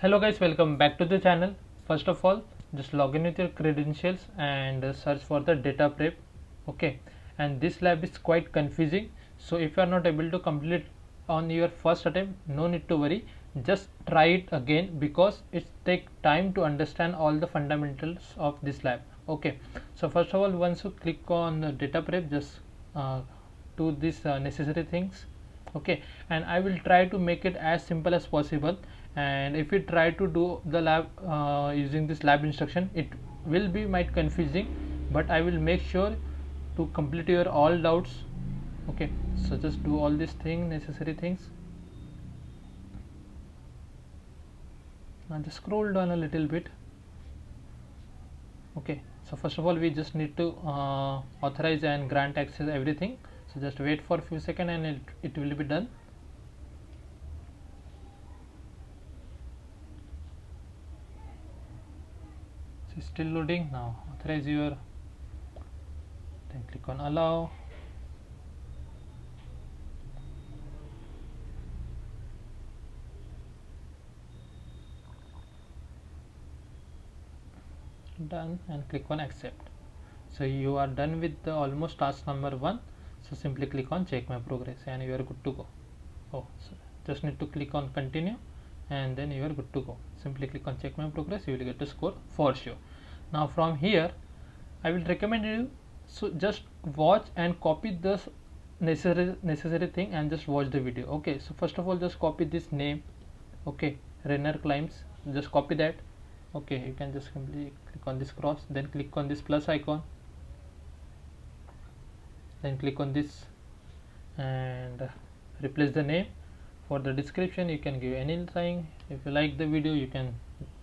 Hello guys, welcome back to the channel. First of all, just log in with your credentials and search for the Dataprep. Okay, and this lab is quite confusing, so if you are not able to complete on your first attempt, no need to worry, just try it again because it takes time to understand all the fundamentals of this lab. Okay, so first of all, once you click on the Dataprep, just do these necessary things. Okay, and I will try to make it as simple as possible, and if you try to do the lab using this lab instruction, it will be might confusing, but I will make sure to complete your all doubts. Okay, so just do all these necessary things. Now just scroll down a little bit. Okay, so first of all we just need to authorize and grant access everything, so just wait for a few seconds and it will be done. So it's still loading. Now authorize your, then click on allow. Done, and click on accept. So you are done with the almost task number 1. So simply click on check my progress and you are good to go. So just need to click on continue and then you are good to go. Simply click on check my progress, you will get a score for sure. Now from here I will recommend you, so just watch and copy this necessary thing and just watch the video. Okay, so first of all just copy this name. Okay, Renner Climbs, just copy that. Okay, you can just simply click on this cross, then click on this plus icon, then click on this and replace the name. For the description you can give anything. If you like the video, you can,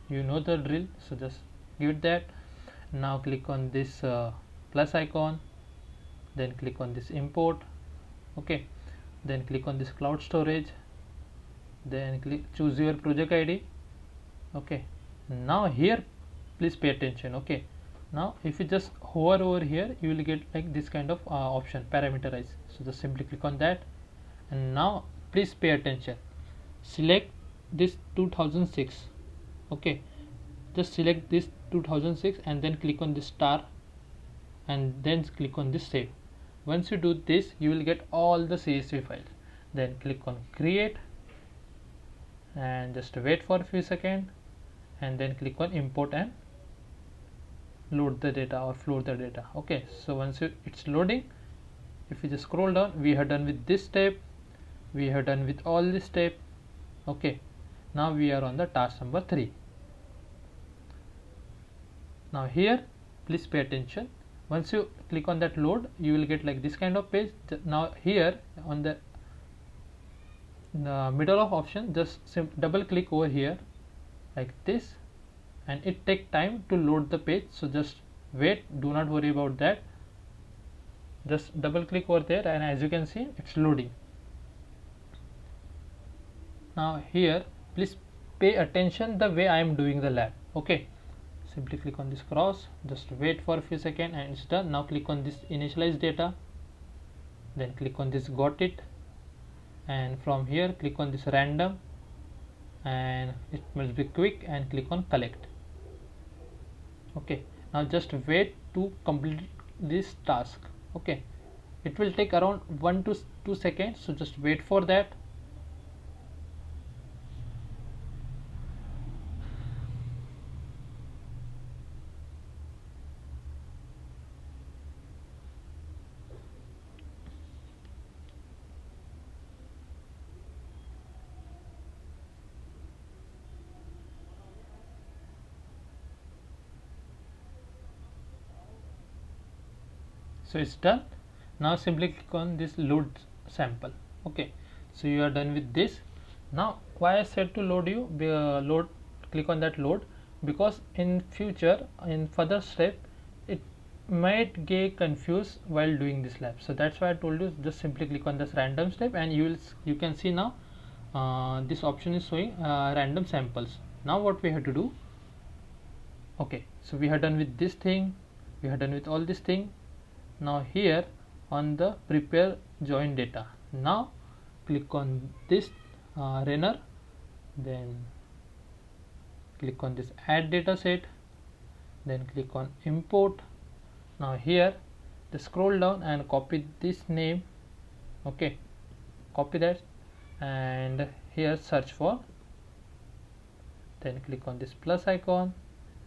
you know the drill, so just give it that. Now click on this plus icon, then click on this import. Okay, then click on this cloud storage, then choose your project ID. Okay, now here please pay attention. Okay, now if you just hover over here, you will get like this kind of option, parameterize. So just simply click on that, and now please pay attention, select this 2006. Okay, just select this 2006 and then click on this star and then click on this save. Once you do this, you will get all the CSV files. Then click on create and just wait for a few seconds and then click on import and load the data or float the data. Okay, so once it's loading, if you just scroll down, we are done with this step, we are done with all this step. Okay, now we are on the task number 3. Now here please pay attention, once you click on that load, you will get like this kind of page. Now here on the middle of option, just double click over here like this, and it take time to load the page, so just wait, do not worry about that. Just double click over there and as you can see it's loading. Now here please pay attention the way I am doing the lab. Okay, simply click on this cross, just wait for a few seconds and it's done. Now click on this initialize data, then click on this got it, and from here click on this random and it must be quick and click on collect. Okay, now just wait to complete this task. Okay, it will take around 1 to 2 seconds, so just wait for that. So it's done. Now simply click on this load sample. Okay, so you are done with this. Now why I said to load you, load, click on that load, because in future in further step it might get confused while doing this lab. So that's why I told you, just simply click on this random step and you can see now this option is showing random samples. Now what we have to do, okay, so we are done with this thing, we are done with all this thing. Now here on the prepare join data, now click on this runner, then click on this add data set, then click on import. Now here just scroll down and copy this name. Okay, copy that and here search for, then click on this plus icon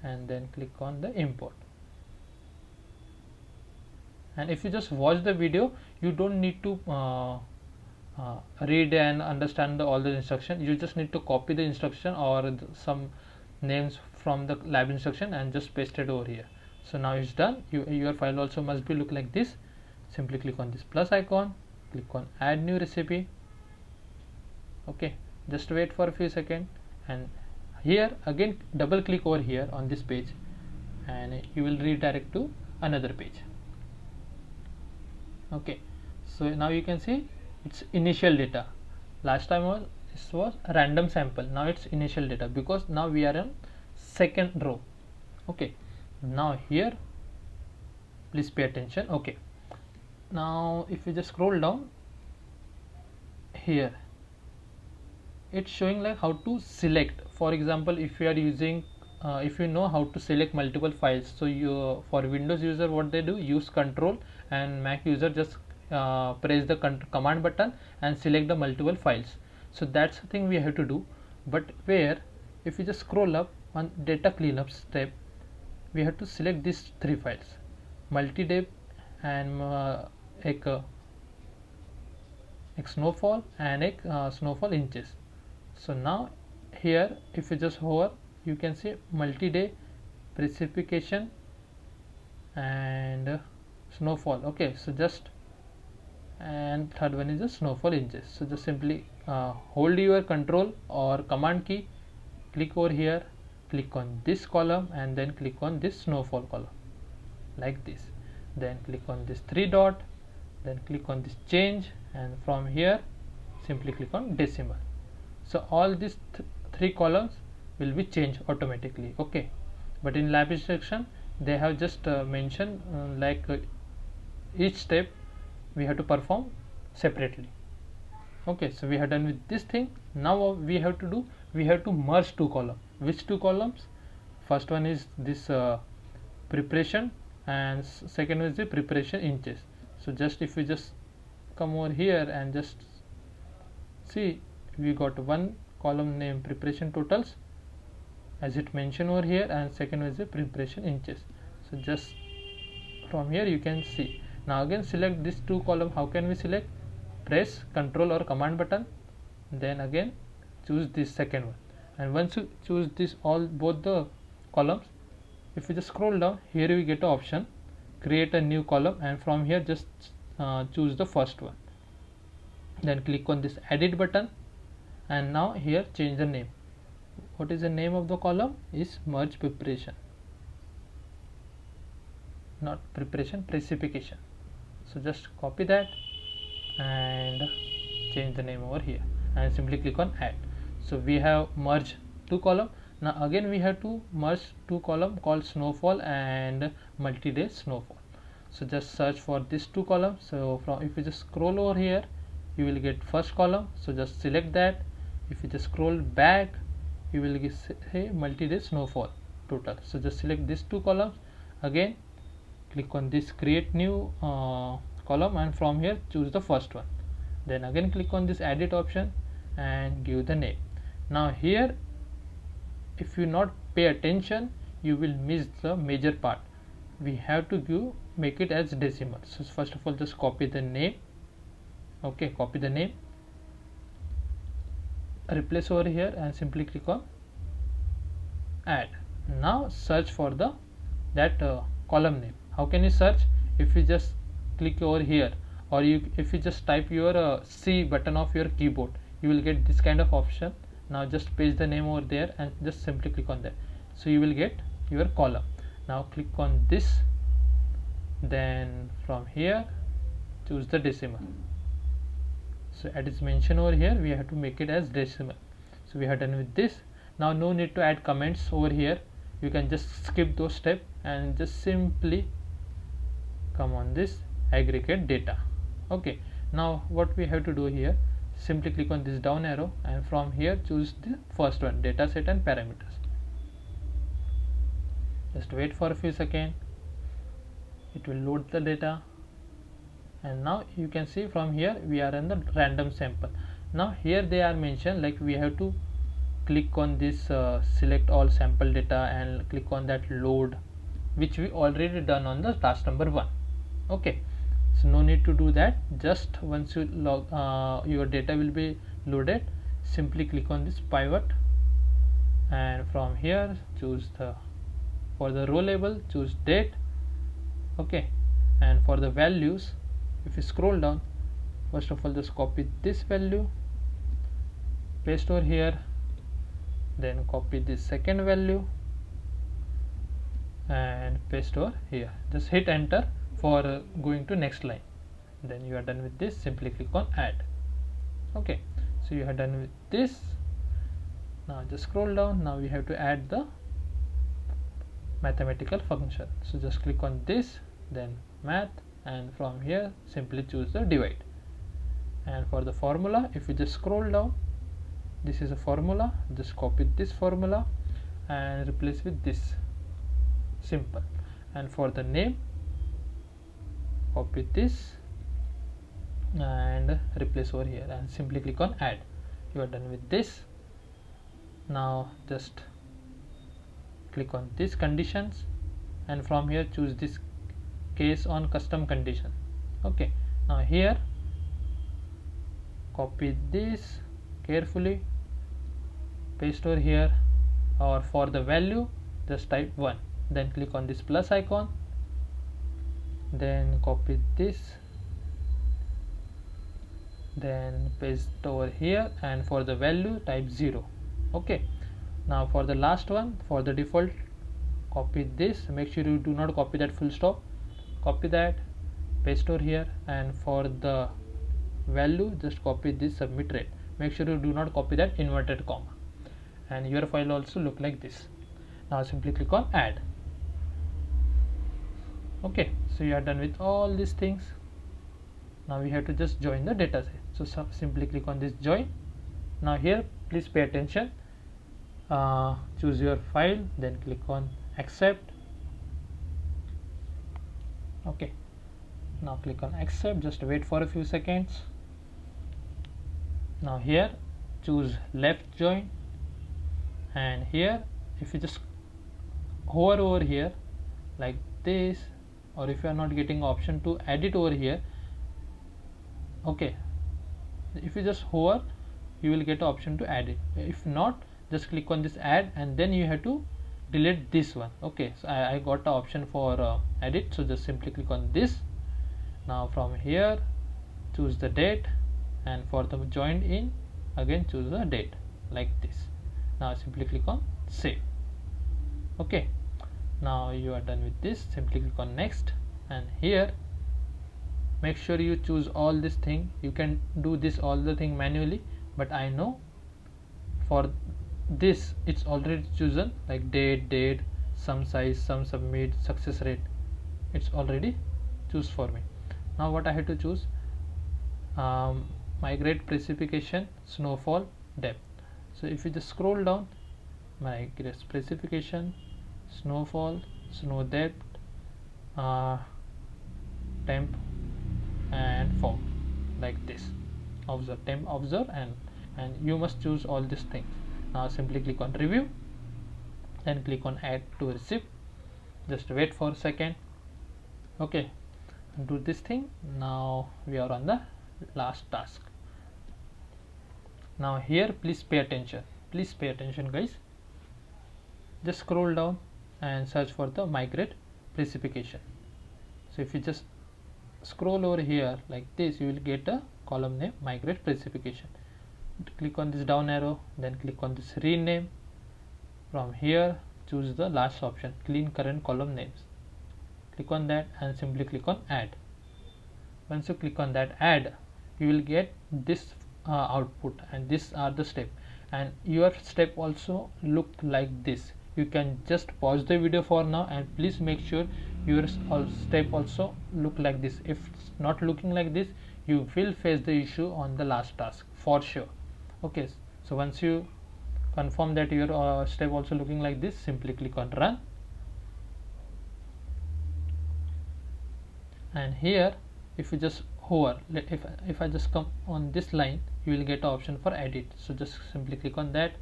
and then click on the import. And if you just watch the video, you don't need to read and understand all the instruction. You just need to copy the instruction or some names from the lab instruction and just paste it over here. So now it's done. Your file also must be look like this. Simply click on this plus icon, click on add new recipe. Okay, just wait for a few seconds and here again double click over here on this page and you will redirect to another page. Okay, so now you can see it's initial data. Last time this was random sample, now it's initial data because now we are in second row. Okay, now here please pay attention. Okay, now if you just scroll down here, it's showing like how to select. For example, if you are using if you know how to select multiple files, so you for Windows user what they do, use control, and Mac user just press the command button and select the multiple files. So that's the thing we have to do. But where if you just scroll up on data cleanup step, we have to select these three files, multi-deb and एक snowfall and snowfall inches. So now here if you just hover, you can see multi-day, precipitation and snowfall. Okay, so just, and third one is the snowfall inches. So just simply hold your control or command key, click over here, click on this column and then click on this snowfall column like this, then click on this three dot, then click on this change, and from here simply click on decimal. So all these three columns will be changed automatically. Okay, but in lab instruction they have just mentioned each step we have to perform separately. Okay, so we have done with this thing. Now what we have to do, we have to merge two columns. Which two columns? First one is this preparation and second is the preparation inches. So just if you just come over here and just see, we got one column name preparation totals as it mentioned over here, and second is the preparation inches. So just from here you can see. Now again select these two columns. How can we select? Press control or command button, then again choose this second one, and once you choose this both the columns, if you just scroll down here you get an option create a new column, and from here just choose the first one, then click on this edit button, and now here change the name. What is the name of the column? Is merge preparation, not preparation, precipitation. So just copy that and change the name over here and simply click on add. So we have merged two columns. Now again we have to merge two columns called snowfall and multi-day snowfall. So just search for these two columns. So from, if you just scroll over here, you will get first column. So just select that. If you just scroll back, you will get say multi-day snowfall total. So just select these two columns. Again click on this create new column, and from here choose the first one, then again click on this edit option and give the name. Now here if you not pay attention, you will miss the major part. We have to make it as decimal. So first of all just copy the name. Okay, copy the name, replace over here and simply click on add. Now search for that column name. How can you search? If you just click over here, or if you just type your C button of your keyboard, you will get this kind of option. Now just paste the name over there and just simply click on that, so you will get your column. Now click on this, then from here choose the decimal. So as is mentioned over here, we have to make it as decimal. So we have done with this. Now no need to add comments over here, you can just skip those steps and just simply come on this aggregate data. Okay, now what we have to do here, simply click on this down arrow and from here choose the first one, data set and parameters. Just wait for a few seconds, it will load the data. And now you can see from here we are in the random sample. Now here they are mentioned like we have to click on this select all sample data and click on that load, which we already done on the task number 1. Okay, so no need to do that. Just once you log your data will be loaded, simply click on this pivot, and from here choose the, for the row label choose date. Okay, and for the values, if you scroll down, first of all just copy this value, paste over here, then copy this second value and paste over here. Just hit enter for going to next line. Then you are done with this, simply click on add. Okay, so you are done with this. Now just scroll down. Now we have to add the mathematical function. So just click on this, then math, and from here simply choose the divide. And for the formula, if you just scroll down, this is a formula, just copy this formula and replace with this, simple. And for the name, copy this and replace over here and simply click on add. You are done with this. Now just click on this conditions, and from here choose this case on custom condition. Okay, now here copy this carefully, paste over here, or for the value just type 1, then click on this plus icon, then copy this, then paste over here, and for the value type 0. Okay, now for the last one, for the default, copy this, make sure you do not copy that full stop, copy that, paste over here, and for the value just copy this submit rate, make sure you do not copy that inverted comma, and your file also look like this. Now simply click on add. Okay, so you are done with all these things. Now we have to just join the data set. So simply click on this join. Now here please pay attention, choose your file, then click on accept. Okay, now click on accept, just wait for a few seconds. Now here choose left join, and here if you just hover over here like this, or if you are not getting option to edit over here, okay, if you just hover you will get option to add it. If not, just click on this add, and then you have to delete this one. Okay, so I got the option for edit, so just simply click on this. Now from here choose the date, and for the joined in again choose the date like this. Now simply click on save. Okay, now you are done with this, simply click on next, and here make sure you choose all this thing. You can do this all the thing manually, but I know for this it's already chosen, like date, sum size, sum submit, success rate, it's already choose for me. Now what I have to choose, migrate specification, snowfall, depth. So if you just scroll down, migrate specification, snowfall, snow depth, temp and form, like this, observe, temp, observe, and you must choose all these things. Now simply click on review, then click on add to receipt, just wait for a second. Okay, do this thing. Now we are on the last task. Now here please pay attention, guys. Just scroll down and search for the migrate specification. So if you just scroll over here like this, you will get a column name migrate specification. Click on this down arrow, then click on this rename. From here choose the last option, clean current column names. Click on that and simply click on add. Once you click on that add, you will get this output, and these are the step, and your step also look like this. You can just pause the video for now, and please make sure your step also look like this. If it's not looking like this, you will face the issue on the last task for sure. Okay, so once you confirm that your step also looking like this, simply click on run. and here if you just hover, if I just come on this line, you will get an option for edit. So just simply click on that,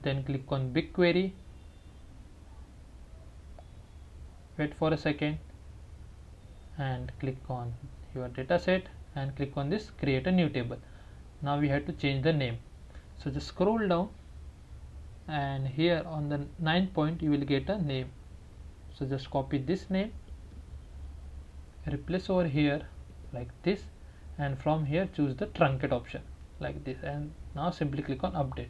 then click on BigQuery, wait for a second, and click on your dataset and click on this create a new table. Now we have to change the name, so just scroll down and here on the 9th point you will get a name. So just copy this name, replace over here like this, and from here choose the truncate option like this, and now simply click on update,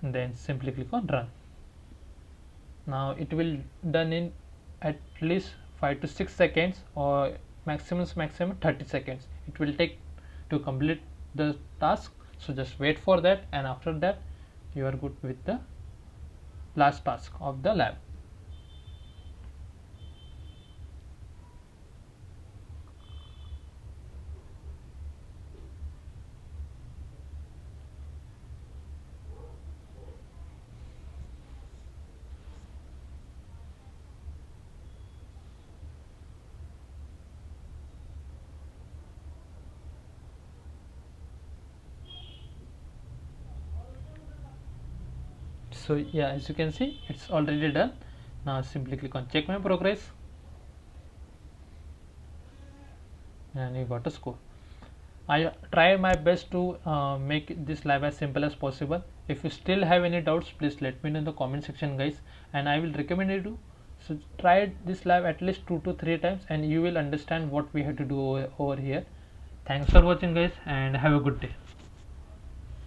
and then simply click on run. Now it will done in at least 5 to 6 seconds, or maximum 30 seconds it will take to complete the task. So just wait for that, and after that you are good with the last task of the lab. So yeah, as you can see, it's already done. Now simply click on check my progress, and you got a score. I try my best to make this lab as simple as possible. If you still have any doubts, please let me know in the comment section, guys, and I will recommend you to try this lab at least 2 to 3 times, and you will understand what we have to do over here. Thanks for watching, guys, and have a good day.